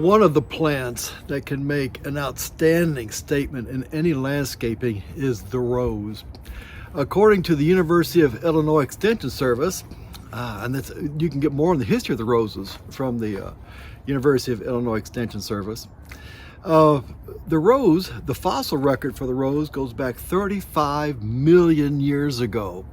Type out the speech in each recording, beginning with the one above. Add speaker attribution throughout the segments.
Speaker 1: One of the plants that can make an outstanding statement in any landscaping is the rose. According to the University of Illinois Extension Service, and you can get more on the history of the roses from the University of Illinois Extension Service. The rose, the fossil record for the rose goes back 35 million years ago.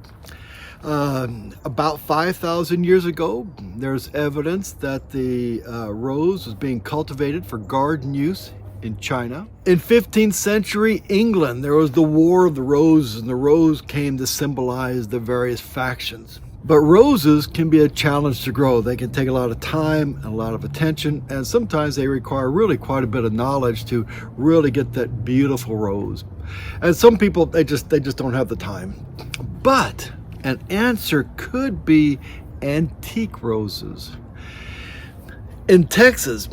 Speaker 1: About 5,000 years ago, there's evidence that the rose was being cultivated for garden use in China. In 15th century England, there was the War of the Roses, and the rose came to symbolize the various factions. But roses can be a challenge to grow. They can take a lot of time and a lot of attention, and sometimes they require really quite a bit of knowledge to really get that beautiful rose. And some people, they just don't have the time. But an answer could be antique roses. In Texas,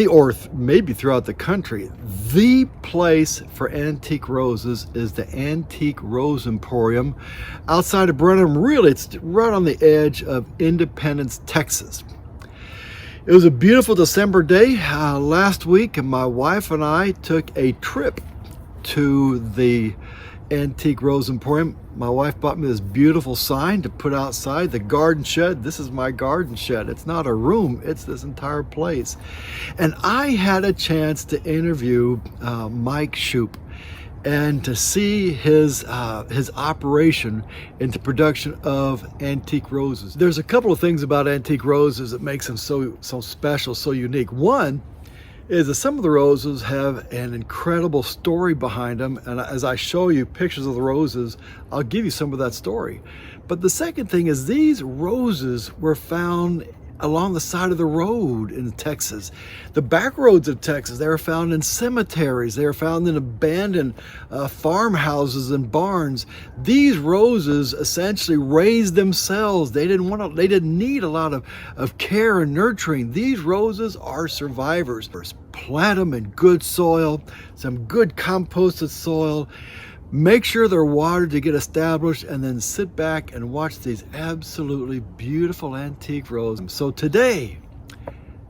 Speaker 1: or maybe throughout the country, the place for antique roses is the Antique Rose Emporium outside of Brenham. Really, it's right on the edge of Independence, Texas. It was a beautiful December day last week, and my wife and I took a trip to the Antique Rose Emporium. My wife bought me this beautiful sign to put outside the garden shed. This is my garden shed. It's not a room, it's this entire place. And I had a chance to interview Mike Shoup and to see his operation into production of antique roses. There's a couple of things about antique roses that makes them so special, so unique. One is that some of the roses have an incredible story behind them, and as I show you pictures of the roses, I'll give you some of that story. But the second thing is these roses were found along the side of the road in Texas. The back roads of Texas, they were found in cemeteries, they were found in abandoned farmhouses and barns. These roses essentially raised themselves. They didn't need a lot of care and nurturing. These roses are survivors. Plant them in good soil, some good composted soil. Make sure they're watered to get established, and then sit back and watch these absolutely beautiful antique roses. So today,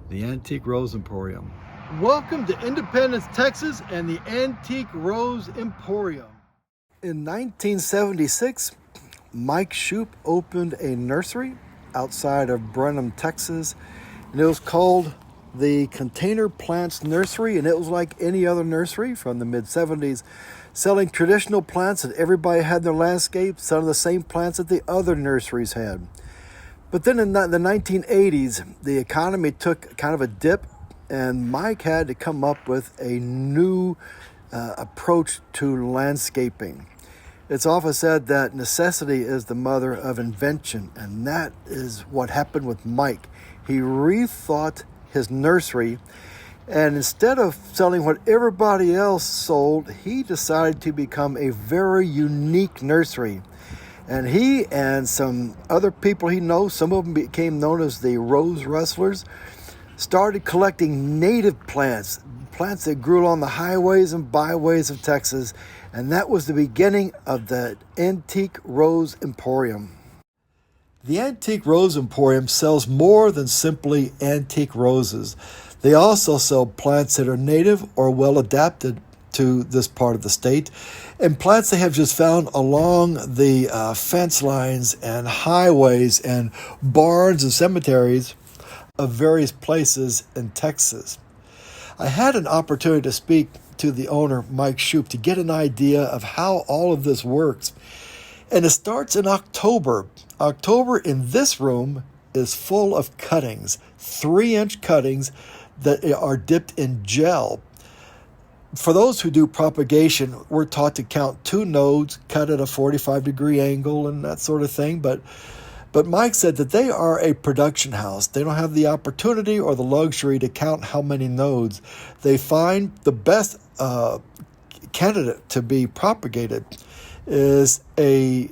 Speaker 1: the Antique Rose Emporium. Welcome to Independence, Texas, and the Antique Rose Emporium. In 1976, Mike Shoup opened a nursery outside of Brenham, Texas, and it was called the Container Plants Nursery, and it was like any other nursery from the mid-70s, selling traditional plants that everybody had in their landscape, selling the same plants that the other nurseries had. But then in the 1980s, the economy took kind of a dip, and Mike had to come up with a new approach to landscaping. It's often said that necessity is the mother of invention, and that is what happened with Mike. He rethought his nursery, and instead of selling what everybody else sold, he decided to become a very unique nursery. And he and some other people he knows, some of them became known as the Rose Rustlers, started collecting native plants that grew along the highways and byways of Texas, and that was the beginning of the Antique Rose Emporium. The Antique Rose Emporium sells more than simply antique roses. They also sell plants that are native or well adapted to this part of the state, and plants they have just found along the fence lines and highways and barns and cemeteries of various places in Texas. I had an opportunity to speak to the owner, Mike Shoup, to get an idea of how all of this works. And it starts in October. October in this room is full of cuttings, 3-inch cuttings that are dipped in gel. For those who do propagation, we're taught to count 2 nodes, cut at a 45-degree angle and that sort of thing. But Mike said that they are a production house. They don't have the opportunity or the luxury to count how many nodes. They find the best candidate to be propagated is a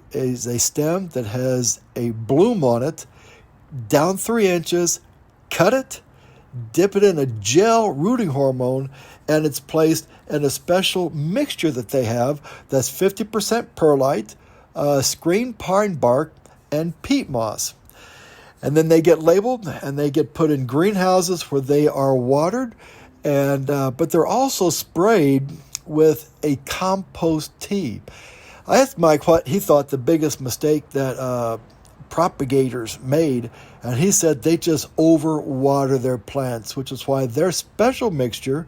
Speaker 1: stem that has a bloom on it, down 3 inches, cut it, dip it in a gel rooting hormone, and it's placed in a special mixture that they have that's 50% perlite, screen pine bark, and peat moss. And then they get labeled and they get put in greenhouses where they are watered and but they're also sprayed with a compost tea. I asked Mike what he thought the biggest mistake that propagators made, and he said they just overwater their plants, which is why their special mixture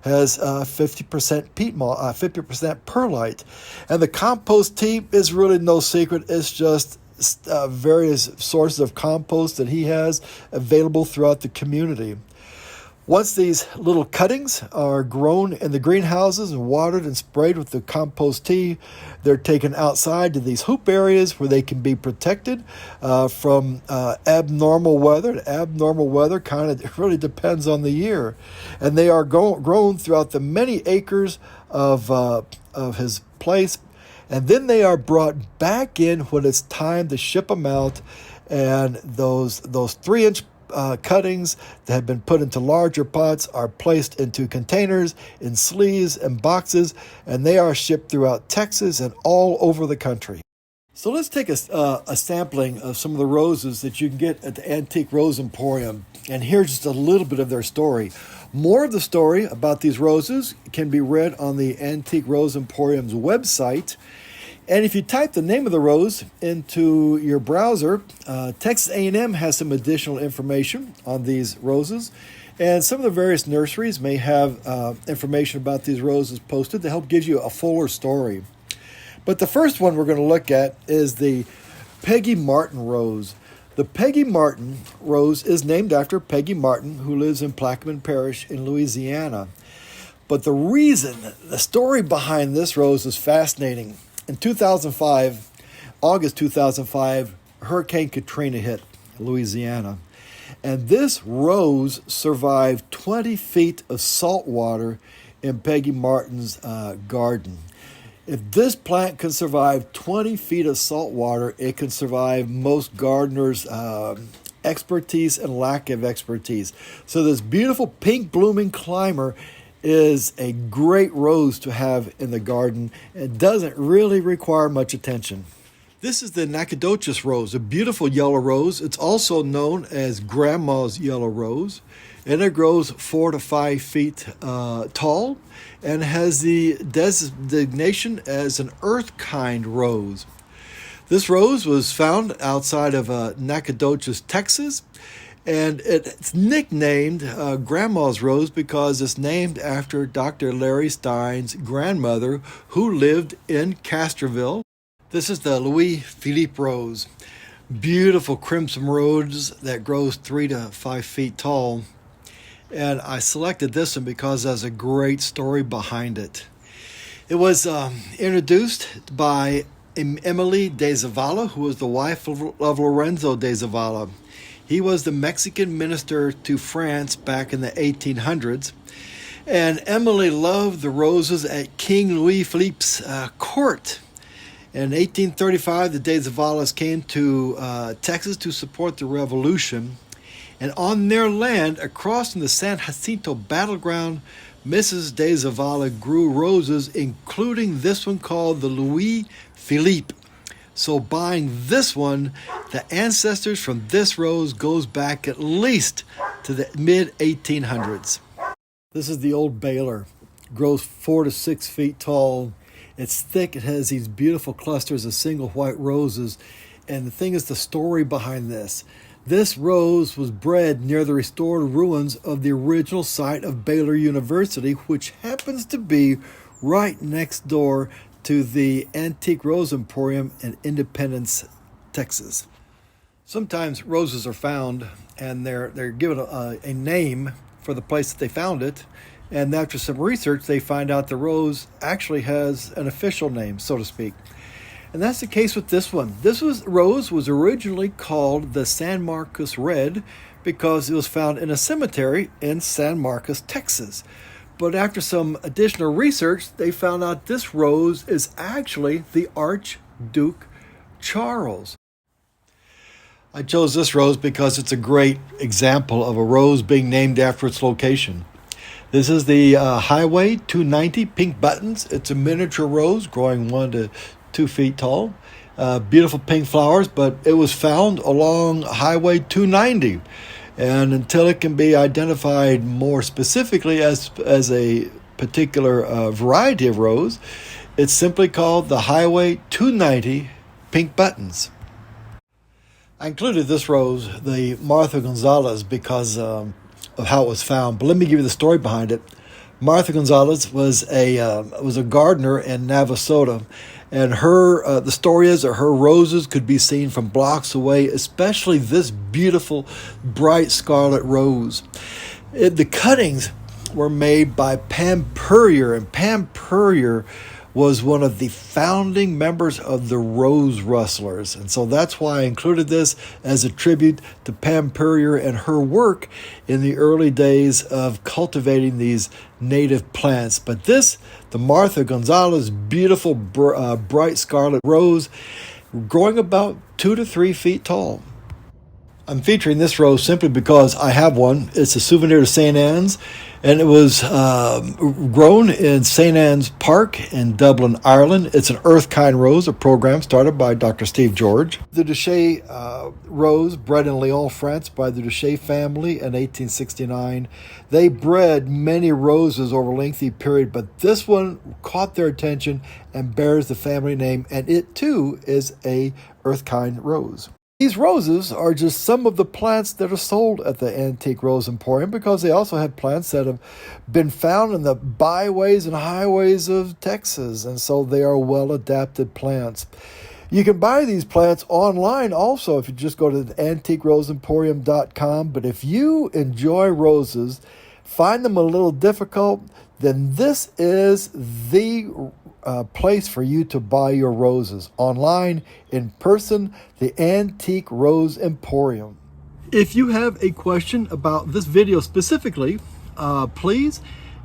Speaker 1: has 50% peat moss, 50% perlite. And the compost tea is really no secret. It's just various sources of compost that he has available throughout the community. Once these little cuttings are grown in the greenhouses and watered and sprayed with the compost tea, they're taken outside to these hoop areas where they can be protected from abnormal weather. And abnormal weather kind of really depends on the year. And they are grown throughout the many acres of his place. And then they are brought back in when it's time to ship them out. And those 3-inch cuttings that have been put into larger pots are placed into containers, in sleeves and boxes, and they are shipped throughout Texas and all over the country. So let's take a sampling of some of the roses that you can get at the Antique Rose Emporium, and here's just a little bit of their story. More of the story about these roses can be read on the Antique Rose Emporium's website. And if you type the name of the rose into your browser, Texas A&M has some additional information on these roses. And some of the various nurseries may have information about these roses posted to help give you a fuller story. But the first one we're going to look at is the Peggy Martin rose. The Peggy Martin rose is named after Peggy Martin, who lives in Plaquemine Parish in Louisiana. But the story behind this rose is fascinating. In 2005, August 2005, Hurricane Katrina hit Louisiana. And this rose survived 20 feet of salt water in Peggy Martin's garden. If this plant can survive 20 feet of salt water, it can survive most gardeners' expertise and lack of expertise. So this beautiful pink blooming climber is a great rose to have in the garden. It doesn't really require much attention. This is the Nacogdoches rose, a beautiful yellow rose. It's also known as Grandma's yellow rose, and it grows 4 to 5 feet tall and has the designation as an earth-kind rose. This rose was found outside of Nacogdoches, Texas, and it's nicknamed Grandma's Rose because it's named after Dr. Larry Stein's grandmother who lived in Castroville. This is the Louis Philippe rose. Beautiful crimson rose that grows 3 to 5 feet tall. And I selected this one because there's a great story behind it. It was introduced by Emily de Zavala, who was the wife of Lorenzo de Zavala. He was the Mexican minister to France back in the 1800s. And Emily loved the roses at King Louis Philippe's court. In 1835, the de Zavalas came to Texas to support the revolution. And on their land, across from the San Jacinto battleground, Mrs. de Zavala grew roses, including this one called the Louis Philippe. So buying this one, the ancestors from this rose goes back at least to the mid-1800s. This is the old Baylor. It grows 4 to 6 feet tall. It's thick. It has these beautiful clusters of single white roses. And the thing is, the story behind this. This rose was bred near the restored ruins of the original site of Baylor University, which happens to be right next door to the Antique Rose Emporium in Independence, Texas. Sometimes roses are found and they're given a name for the place that they found it, and after some research they find out the rose actually has an official name, so to speak. And that's the case with this one. Rose was originally called the San Marcos Red because it was found in a cemetery in San Marcos, Texas. But after some additional research, they found out this rose is actually the Archduke Charles. I chose this rose because it's a great example of a rose being named after its location. This is the Highway 290 Pink Buttons. It's a miniature rose growing 1 to 2 feet tall. Beautiful pink flowers, but it was found along Highway 290. And until it can be identified more specifically as a particular variety of rose, it's simply called the Highway 290 Pink Buttons. I included this rose, the Martha Gonzales, because of how it was found. But let me give you the story behind it. Martha Gonzales was a gardener in Navasota, and the story is that her roses could be seen from blocks away, especially this beautiful, bright scarlet rose. The cuttings were made by Pam Purrier, and Pam Purrier was one of the founding members of the Rose Rustlers. And so that's why I included this as a tribute to Pam Purrier and her work in the early days of cultivating these native plants. But this, the Martha Gonzales, beautiful, bright scarlet rose, growing about 2 to 3 feet tall. I'm featuring this rose simply because I have one. It's a souvenir to St. Anne's, and it was grown in St. Anne's Park in Dublin, Ireland. It's an earth kind rose, a program started by Dr. Steve George. The Duché rose, bred in Lyon, France by the Duché family in 1869. They bred many roses over a lengthy period, but this one caught their attention and bears the family name, and it too is a earth kind rose. These roses are just some of the plants that are sold at the Antique Rose Emporium, because they also have plants that have been found in the byways and highways of Texas, and so they are well-adapted plants. You can buy these plants online also if you just go to antiqueroseemporium.com, but if you enjoy roses, find them a little difficult, then this is the place for you to buy your roses. Online, in person, the Antique Rose Emporium. If you have a question about this video specifically, please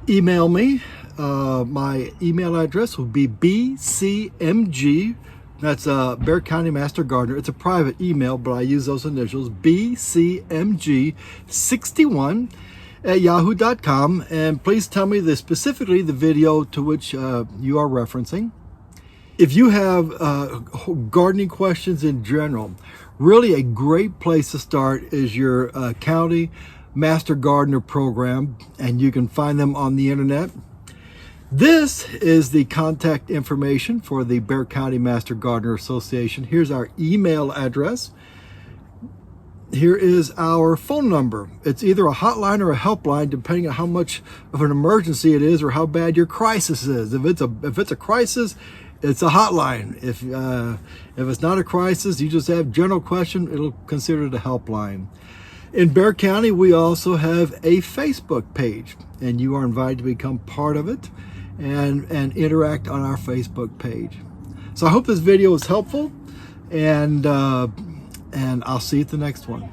Speaker 1: email me. My email address will be bcmg, that's Bexar County Master Gardener. It's a private email, but I use those initials, bcmg61 at yahoo.com, and please tell me specifically the video to which you are referencing. If you have gardening questions in general, really a great place to start is your county Master Gardener program, and you can find them on the internet. This is the contact information for the Bexar County Master Gardener Association. Here's our email address. Here is our phone number. It's either a hotline or a helpline, depending on how much of an emergency it is or how bad your crisis is. If it's a crisis, it's a hotline. If it's not a crisis, you just have general question, it'll consider it a helpline. In Bexar County, we also have a Facebook page, and you are invited to become part of it and interact on our Facebook page. So I hope this video was helpful, and I'll see you at the next one.